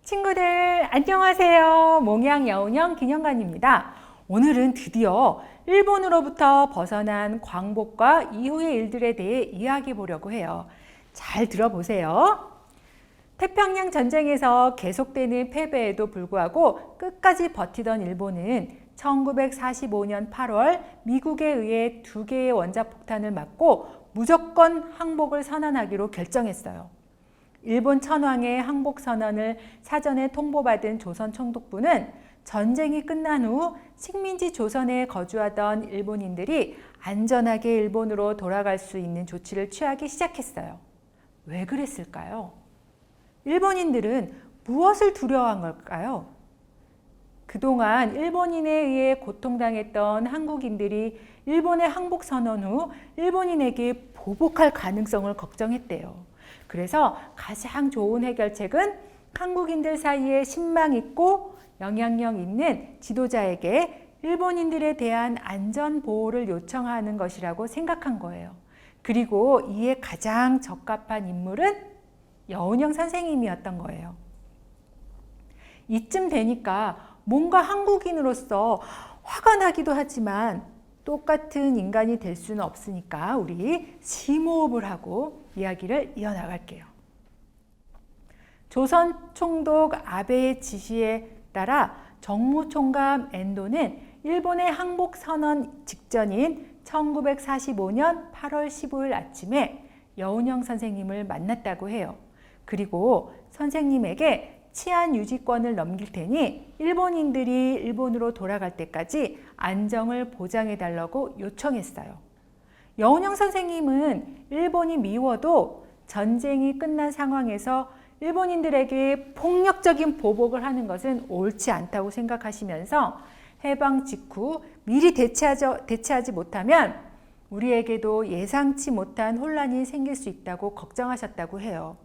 친구들 안녕하세요. 몽양 여운형 기념관입니다. 오늘은 드디어 일본으로부터 벗어난 광복과 이후의 일들에 대해 이야기해 보려고 해요. 잘 들어보세요. 태평양 전쟁에서 계속되는 패배에도 불구하고 끝까지 버티던 일본은 1945년 8월 미국에 의해 2개의 원자폭탄을 맞고 무조건 항복을 선언하기로 결정했어요. 일본 천황의 항복선언을 사전에 통보받은 조선 총독부는 전쟁이 끝난 후 식민지 조선에 거주하던 일본인들이 안전하게 일본으로 돌아갈 수 있는 조치를 취하기 시작했어요. 왜 그랬을까요? 일본인들은 무엇을 두려워한 걸까요? 그동안 일본인에 의해 고통당했던 한국인들이 일본의 항복선언 후 일본인에게 보복할 가능성을 걱정했대요. 그래서 가장 좋은 해결책은 한국인들 사이에 신망 있고 영향력 있는 지도자에게 일본인들에 대한 안전 보호를 요청하는 것이라고 생각한 거예요. 그리고 이에 가장 적합한 인물은 여운형 선생님이었던 거예요. 이쯤 되니까 뭔가 한국인으로서 화가 나기도 하지만 똑같은 인간이 될 수는 없으니까 우리 심호흡을 하고 이야기를 이어나갈게요. 조선 총독 아베의 지시에 따라 정무총감 엔도는 일본의 항복선언 직전인 1945년 8월 15일 아침에 여운형 선생님을 만났다고 해요. 그리고 선생님에게 치안 유지권을 넘길 테니 일본인들이 일본으로 돌아갈 때까지 안정을 보장해 달라고 요청했어요. 여운형 선생님은 일본이 미워도 전쟁이 끝난 상황에서 일본인들에게 폭력적인 보복을 하는 것은 옳지 않다고 생각하시면서 해방 직후 미리 대처하지 못하면 우리에게도 예상치 못한 혼란이 생길 수 있다고 걱정하셨다고 해요.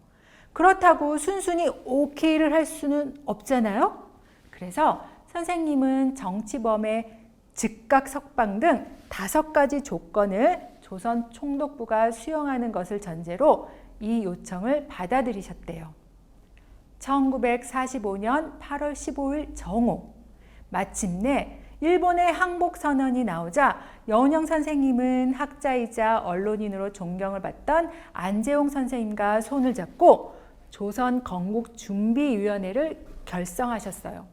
그렇다고 순순히 오케이를 할 수는 없잖아요. 그래서 선생님은 정치범의 즉각 석방 등 5가지 조건을 조선 총독부가 수용하는 것을 전제로 이 요청을 받아들이셨대요. 1945년 8월 15일 정오, 마침내 일본의 항복선언이 나오자 여운형 선생님은 학자이자 언론인으로 존경을 받던 안재홍 선생님과 손을 잡고 조선 건국준비위원회를 결성하셨어요.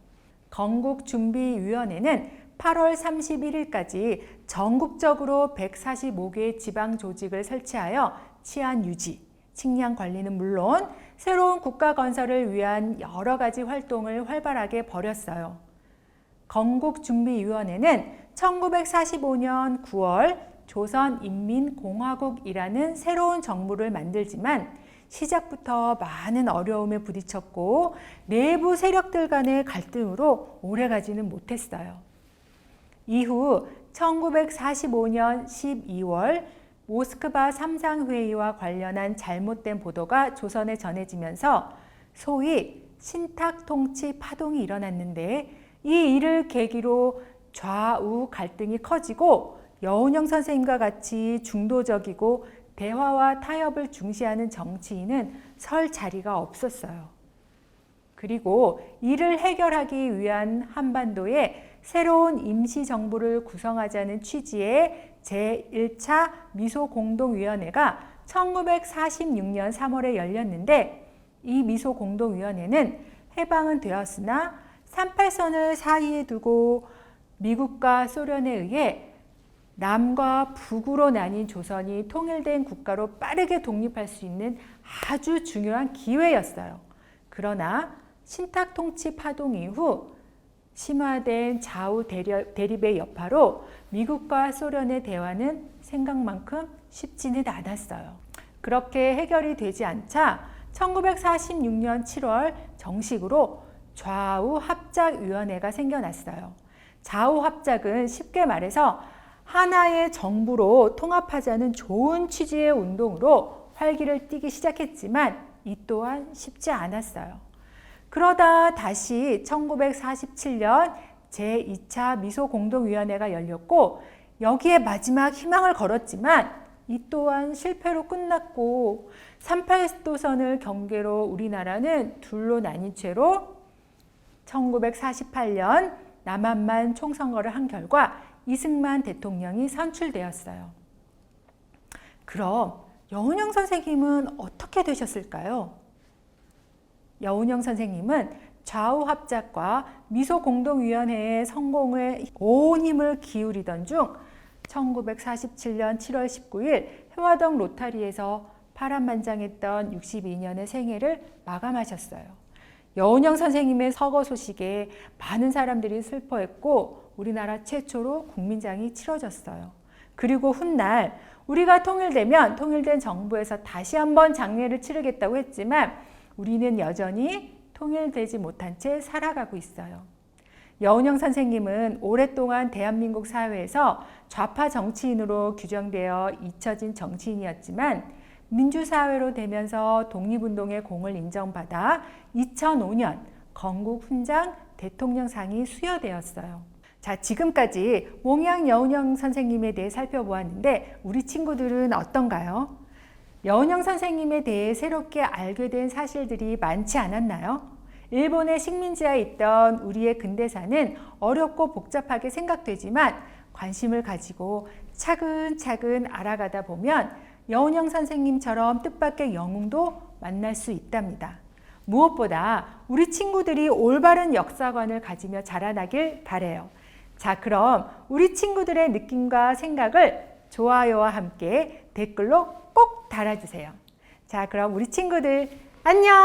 건국준비위원회는 8월 31일까지 전국적으로 145개의 지방 조직을 설치하여 치안 유지, 식량 관리는 물론 새로운 국가 건설을 위한 여러 가지 활동을 활발하게 벌였어요. 건국준비위원회는 1945년 9월 조선인민공화국이라는 새로운 정부를 만들지만 시작부터 많은 어려움에 부딪혔고 내부 세력들 간의 갈등으로 오래가지는 못했어요. 이후 1945년 12월 모스크바 3상회의와 관련한 잘못된 보도가 조선에 전해지면서 소위 신탁통치 파동이 일어났는데 이 일을 계기로 좌우 갈등이 커지고 여운형 선생님과 같이 중도적이고 대화와 타협을 중시하는 정치인은 설 자리가 없었어요. 그리고 이를 해결하기 위한 한반도에 새로운 임시정부를 구성하자는 취지의 제1차 미소공동위원회가 1946년 3월에 열렸는데 이 미소공동위원회는 해방은 되었으나 38선을 사이에 두고 미국과 소련에 의해 남과 북으로 나뉜 조선이 통일된 국가로 빠르게 독립할 수 있는 아주 중요한 기회였어요. 그러나 신탁통치 파동 이후 심화된 좌우 대립의 여파로 미국과 소련의 대화는 생각만큼 쉽지는 않았어요. 그렇게 해결이 되지 않자 1946년 7월 정식으로 좌우합작위원회가 생겨났어요. 좌우합작은 쉽게 말해서 하나의 정부로 통합하자는 좋은 취지의 운동으로 활기를 띠기 시작했지만 이 또한 쉽지 않았어요. 그러다 다시 1947년 제2차 미소공동위원회가 열렸고 여기에 마지막 희망을 걸었지만 이 또한 실패로 끝났고 38도선을 경계로 우리나라는 둘로 나뉜 채로 1948년 남한만 총선거를 한 결과 이승만 대통령이 선출되었어요. 그럼 여운형 선생님은 어떻게 되셨을까요? 여운형 선생님은 좌우 합작과 미소공동위원회의 성공에 온 힘을 기울이던 중 1947년 7월 19일 해화동 로타리에서 파란만장했던 62년의 생애를 마감하셨어요. 여운형 선생님의 서거 소식에 많은 사람들이 슬퍼했고 우리나라 최초로 국민장이 치러졌어요. 그리고 훗날 우리가 통일되면 통일된 정부에서 다시 한번 장례를 치르겠다고 했지만 우리는 여전히 통일되지 못한 채 살아가고 있어요. 여운형 선생님은 오랫동안 대한민국 사회에서 좌파 정치인으로 규정되어 잊혀진 정치인이었지만 민주사회로 되면서 독립운동의 공을 인정받아 2005년 건국 훈장 대통령상이 수여되었어요. 자, 지금까지 몽양 여운형 선생님에 대해 살펴보았는데 우리 친구들은 어떤가요? 여운형 선생님에 대해 새롭게 알게 된 사실들이 많지 않았나요? 일본의 식민지하에 있던 우리의 근대사는 어렵고 복잡하게 생각되지만 관심을 가지고 차근차근 알아가다 보면 여운형 선생님처럼 뜻밖의 영웅도 만날 수 있답니다. 무엇보다 우리 친구들이 올바른 역사관을 가지며 자라나길 바라요. 자, 그럼 우리 친구들의 느낌과 생각을 좋아요와 함께 댓글로 꼭 달아주세요. 자, 그럼 우리 친구들 안녕!